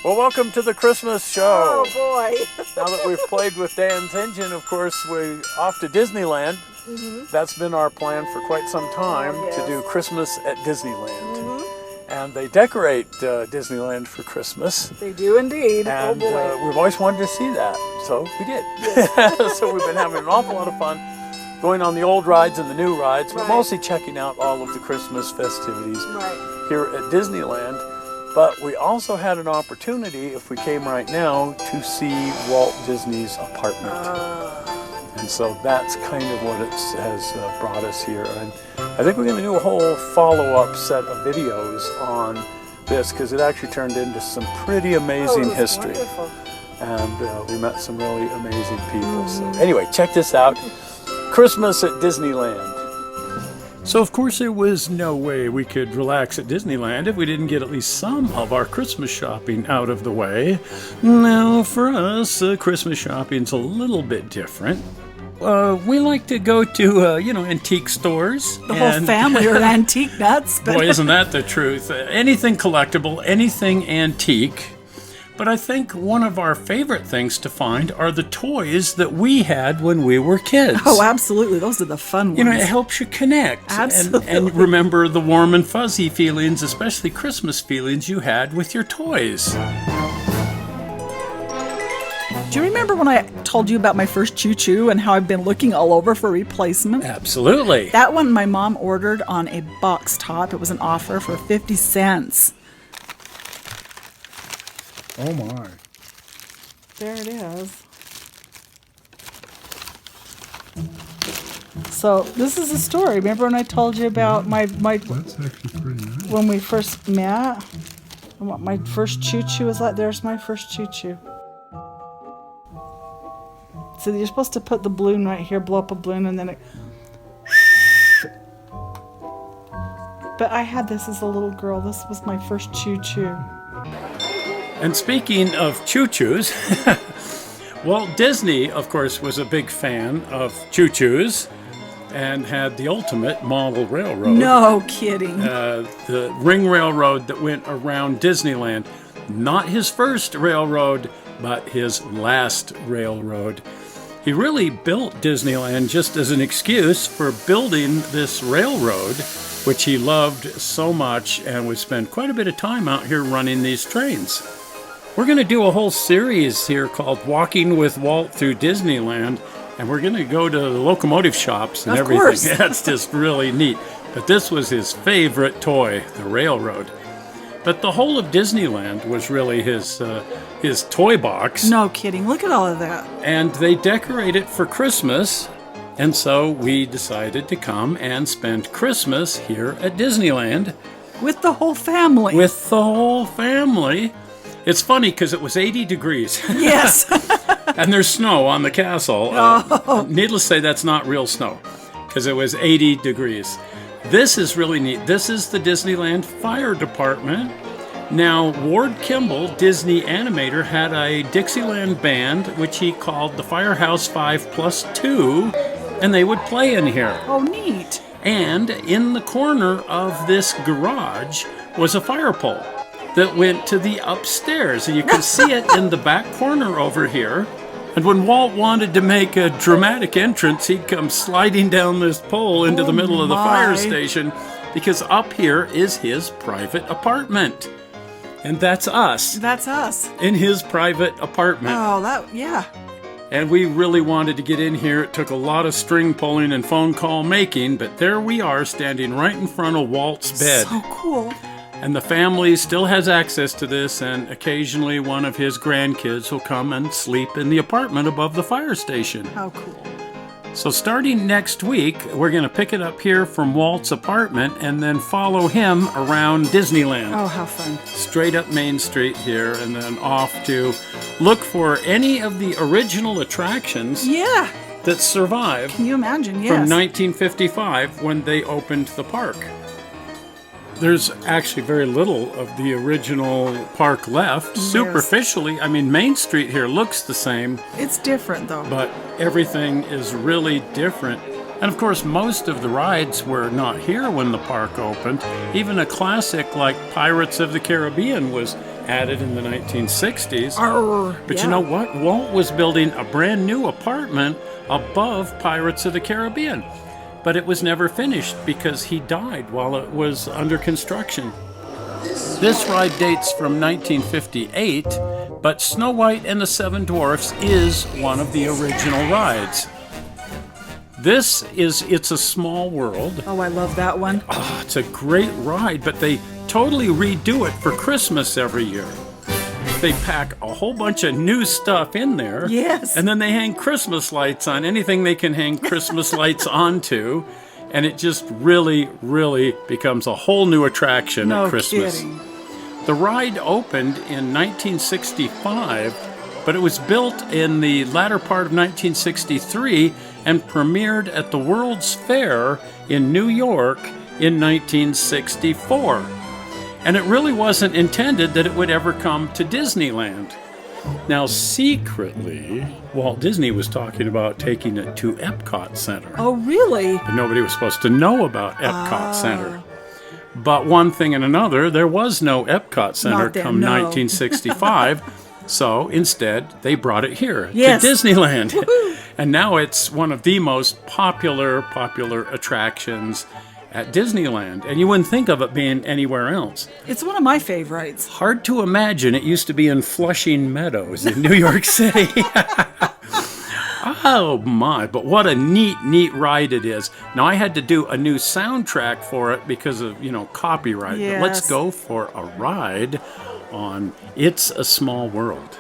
Well, welcome to the Christmas show. Oh boy. Now that we've played with Dan's engine, of course, we're off to Disneyland. That's been our plan for quite some time, to do Christmas at Disneyland. And they decorate Disneyland for Christmas. They do indeed. And oh boy. we've always wanted to see that, so we did. So we've been having an awful lot of fun going on the old rides and the new rides, but mostly checking out all of the Christmas festivities here at Disneyland. But we also had an opportunity, if we came right now, to see Walt Disney's apartment. And so that's kind of what it has brought us here. And I think we're going to do a whole follow-up set of videos on this, because it actually turned into some pretty amazing history. Wonderful. And we met some really amazing people. So anyway, check this out. Christmas at Disneyland. So of course there was no way we could relax at Disneyland if we didn't get at least some of our Christmas shopping out of the way. Now for us, Christmas shopping's a little bit different. We like to go to, antique stores. The whole family are antique nuts. But boy, isn't that the truth. Anything collectible, anything antique. But I think one of our favorite things to find are the toys that we had when we were kids. Oh, absolutely. Those are the fun ones. You know, it helps you connect. Absolutely. And remember the warm and fuzzy feelings, especially Christmas feelings you had with your toys. Do you remember when I told you about my first choo-choo and how I've been looking all over for replacement? Absolutely. That one my mom ordered on a box top. It was an offer for 50 cents. Oh my. There it is. So this is a story. Remember when I told you about my That's actually pretty nice. when we first met? And what my first choo-choo was like? There's my first choo-choo. So you're supposed to put the balloon right here, blow up a balloon, and then it... But I had this as a little girl. This was my first choo-choo. And speaking of choo-choos, Walt Disney, of course, was a big fan of choo-choos and had the ultimate model railroad. No kidding. The ring railroad that went around Disneyland. Not his first railroad, but his last railroad. He really built Disneyland just as an excuse for building this railroad, which he loved so much and would spend quite a bit of time out here running these trains. We're going to do a whole series here called Walking with Walt Through Disneyland, and we're going to go to the locomotive shops and everything. Course. That's just really neat. But this was his favorite toy, the railroad. But the whole of Disneyland was really his toy box. No kidding. Look at all of that. And they decorate it for Christmas. And so we decided to come and spend Christmas here at Disneyland. With the whole family. With the whole family. It's funny because it was 80 degrees. Yes. And there's snow on the castle. Needless to say, that's not real snow because it was 80 degrees. This is really neat. This is the Disneyland Fire Department. Now, Ward Kimball, Disney animator, had a Dixieland band, which he called the Firehouse 5+2, and they would play in here. Oh, neat. And in the corner of this garage was a fire pole that went to the upstairs. And you can see it in the back corner over here. And when Walt wanted to make a dramatic entrance, he'd come sliding down this pole into the middle of the fire station, because up here is his private apartment. And that's us. That's us. In his private apartment. Oh, yeah. And we really wanted to get in here. It took a lot of string pulling and phone call making, but there we are standing right in front of Walt's bed. So cool. And the family still has access to this, and occasionally one of his grandkids will come and sleep in the apartment above the fire station. How cool. So starting next week, we're going to pick it up here from Walt's apartment and then follow him around Disneyland. Oh, how fun. Straight up Main Street here, and then off to look for any of the original attractions that survived Can you imagine? Yes. from 1955 when they opened the park. There's actually very little of the original park left. Yes. Superficially, I mean, Main Street here looks the same, It's different, though. but everything is really different. And of course, most of the rides were not here when the park opened. Even a classic like Pirates of the Caribbean was added in the 1960s. But you know what? Walt was building a brand new apartment above Pirates of the Caribbean. But it was never finished because he died while it was under construction. This ride dates from 1958, but Snow White and the Seven Dwarfs is one of the original rides. It's a Small World. Oh, I love that one. Oh, it's a great ride, but they totally redo it for Christmas every year. They pack a whole bunch of new stuff in there. Yes. And then they hang Christmas lights on anything they can hang Christmas lights onto. And it just really, really becomes a whole new attraction at Christmas. Kidding. The ride opened in 1965, but it was built in the latter part of 1963 and premiered at the World's Fair in New York in 1964. And it really wasn't intended that it would ever come to Disneyland. Now, secretly, Walt Disney was talking about taking it to Epcot Center. Oh, really? But nobody was supposed to know about Epcot Center. But one thing and another, there was no Epcot Center come 1965. So instead, they brought it here to Disneyland. And now it's one of the most popular attractions at Disneyland. And you wouldn't think of it being anywhere else. It's one of my favorites. Hard to imagine it used to be in Flushing Meadows in New York City. Oh my, but what a neat ride it is. Now I had to do a new soundtrack for it because of, copyright. Yes. But let's go for a ride on It's a Small World.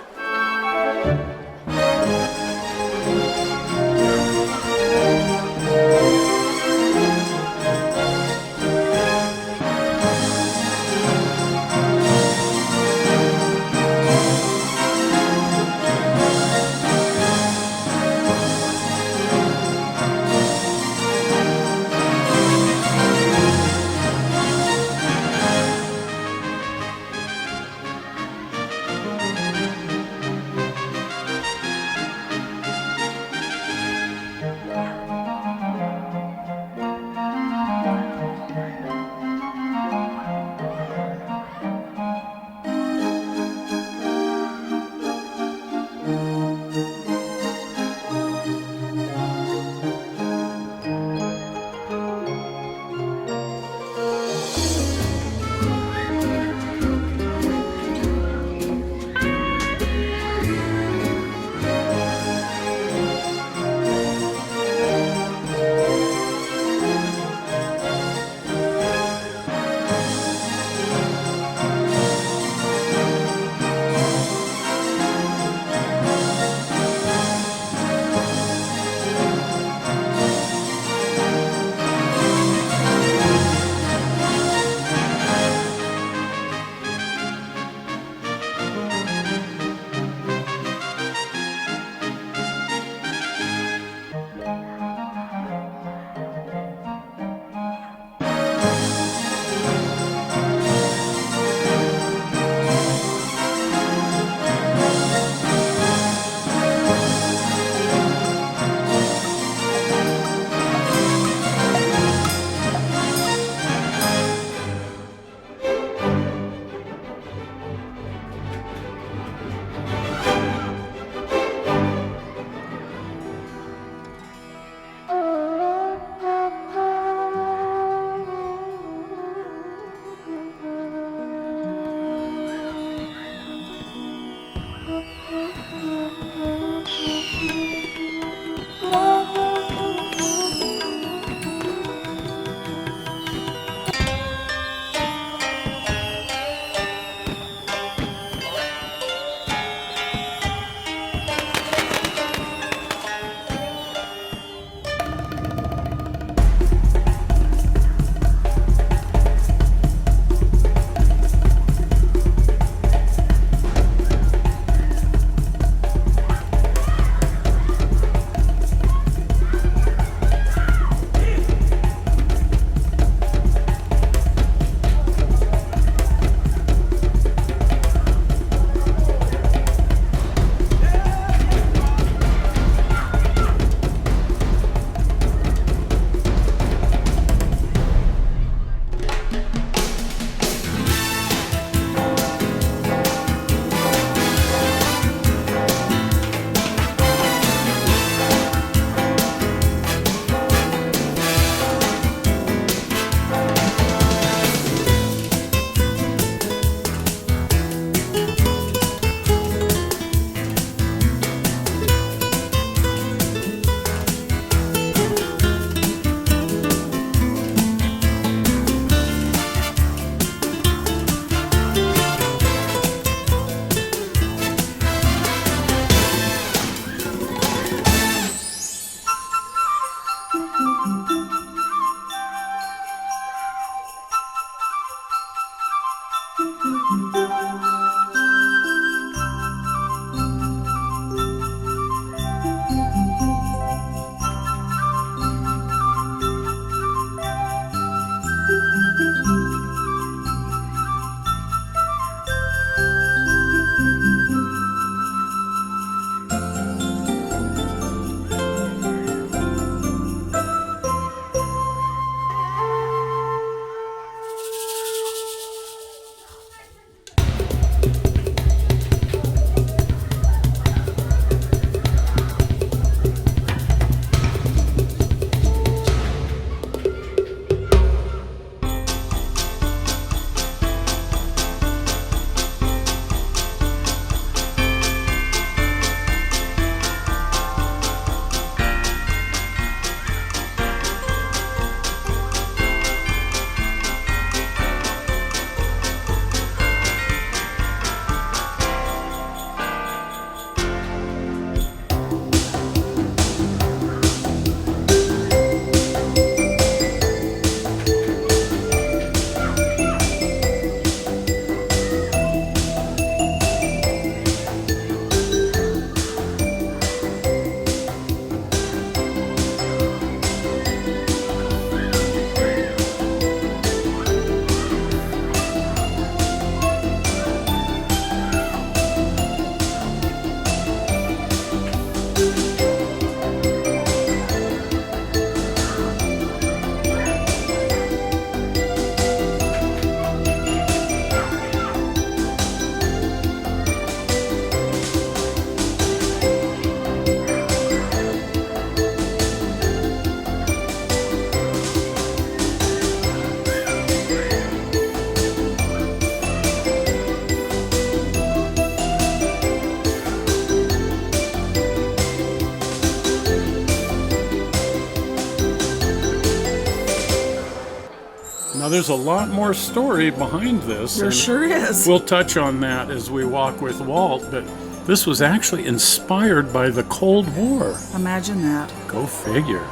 there's a lot more story behind this. There sure is. We'll touch on that as we walk with Walt, but this was actually inspired by the Cold War. Imagine that. Go figure.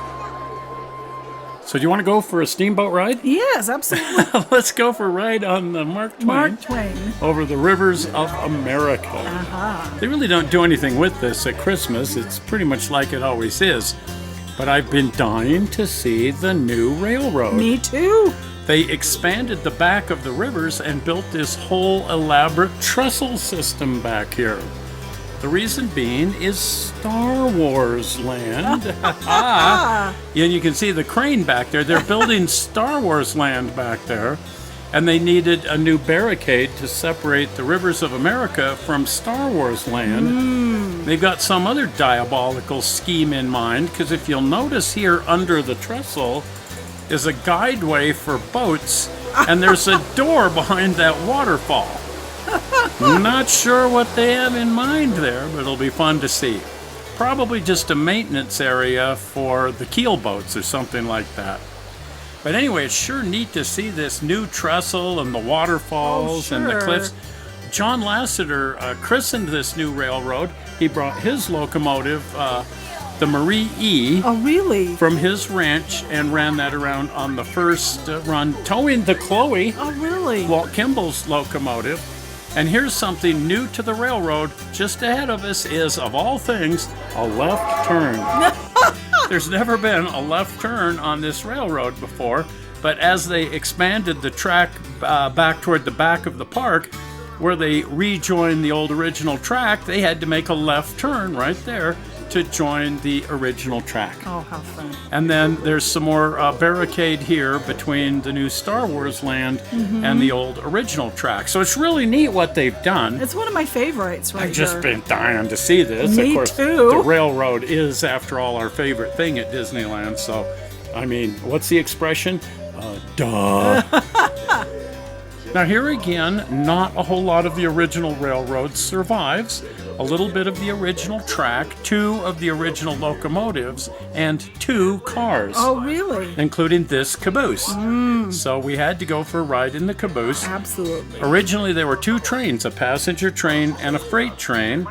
So do you want to go for a steamboat ride? Yes, absolutely. Let's go for a ride on the Mark Twain. Over the rivers of America. Uh-huh. They really don't do anything with this at Christmas. It's pretty much like it always is. But I've been dying to see the new railroad. Me too. They expanded the back of the rivers and built this whole elaborate trestle system back here. The reason being is Star Wars land. And you can see the crane back there. They're building Star Wars land back there. And they needed a new barricade to separate the rivers of America from Star Wars land. They've got some other diabolical scheme in mind, because if you'll notice here under the trestle is a guideway for boats, and there's a door behind that waterfall. Not sure what they have in mind there, but it'll be fun to see. Probably just a maintenance area for the keel boats or something like that. But anyway, it's sure neat to see this new trestle and the waterfalls and the cliffs. John Lasseter christened this new railroad. He brought his locomotive, the Marie E. Oh, really? From his ranch and ran that around on the first run, towing the Chloe. Oh, really? Walt Kimball's locomotive. And here's something new to the railroad. Just ahead of us is, of all things, a left turn. There's never been a left turn on this railroad before, but as they expanded the track back toward the back of the park, where they rejoined the old original track, they had to make a left turn right there to join the original track. Oh, how fun. And then there's some more barricade here between the new Star Wars land and the old original track. So it's really neat what they've done. It's one of my favorites right I've just here. been dying to see this. Me of course, too. The railroad is, after all, our favorite thing at Disneyland. So, I mean, what's the expression? Duh. Now here again, not a whole lot of the original railroad survives. A little bit of the original track, 2 of the original locomotives, and 2 cars. Oh, really? Including this caboose. So we had to go for a ride in the caboose. Absolutely. Originally there were 2 trains, a passenger train and a freight train.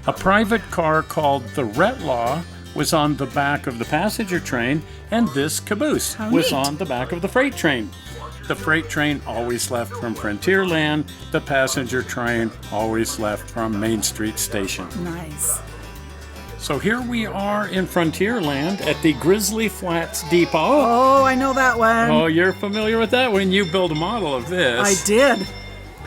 A private car called the Retlaw was on the back of the passenger train, and this caboose was on the back of the freight train. The freight train always left from Frontierland. The passenger train always left from Main Street Station. Nice. So here we are in Frontierland at the Grizzly Flats Depot. Oh, I know that one. Oh, you're familiar with that one. You built a model of this. I did.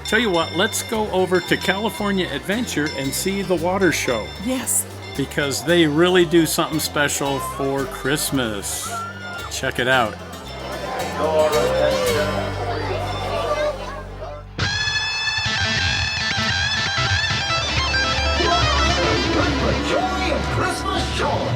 Tell you what, let's go over to California Adventure and see the water show. Yes. Because they really do something special for Christmas. Check it out. Joy of Christmas joy.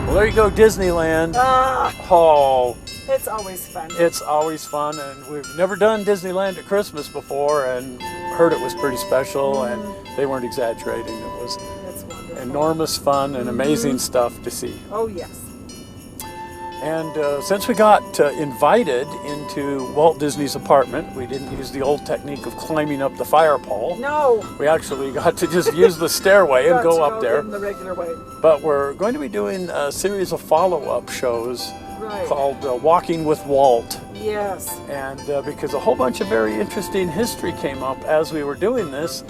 Well, there you go, Disneyland. Oh, It's always fun. it's always fun, and we've never done Disneyland at Christmas before, and heard it was pretty special, and they weren't exaggerating. It was It's wonderful. enormous fun and amazing stuff to see. Oh, yes. And since we got invited into Walt Disney's apartment, we didn't use the old technique of climbing up the fire pole. No. We actually got to just use the stairway and go up there. In the regular way. But we're going to be doing a series of follow-up shows called Walking with Walt. Yes. And because a whole bunch of very interesting history came up as we were doing this,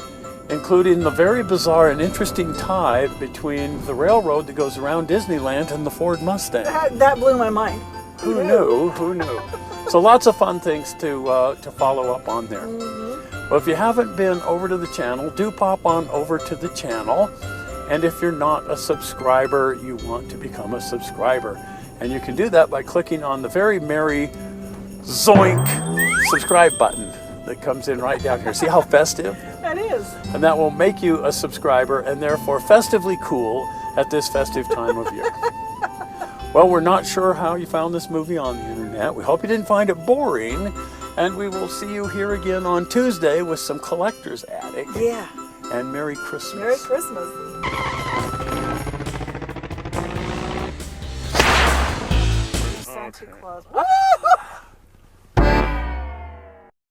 including the very bizarre and interesting tie between the railroad that goes around Disneyland and the Ford Mustang. That blew my mind. Who knew? Who knew? So lots of fun things to follow up on there. Well, if you haven't been over to the channel, do pop on over to the channel. And if you're not a subscriber, you want to become a subscriber. And you can do that by clicking on the very merry zoink subscribe button that comes in right down here. See how festive? That is. And that will make you a subscriber and therefore festively cool at this festive time of year. Well, we're not sure how you found this movie on the internet. We hope you didn't find it boring. And we will see you here again on Tuesday with some Collector's Attic. Yeah. And Merry Christmas. Merry Christmas. Santa Claus. Woo!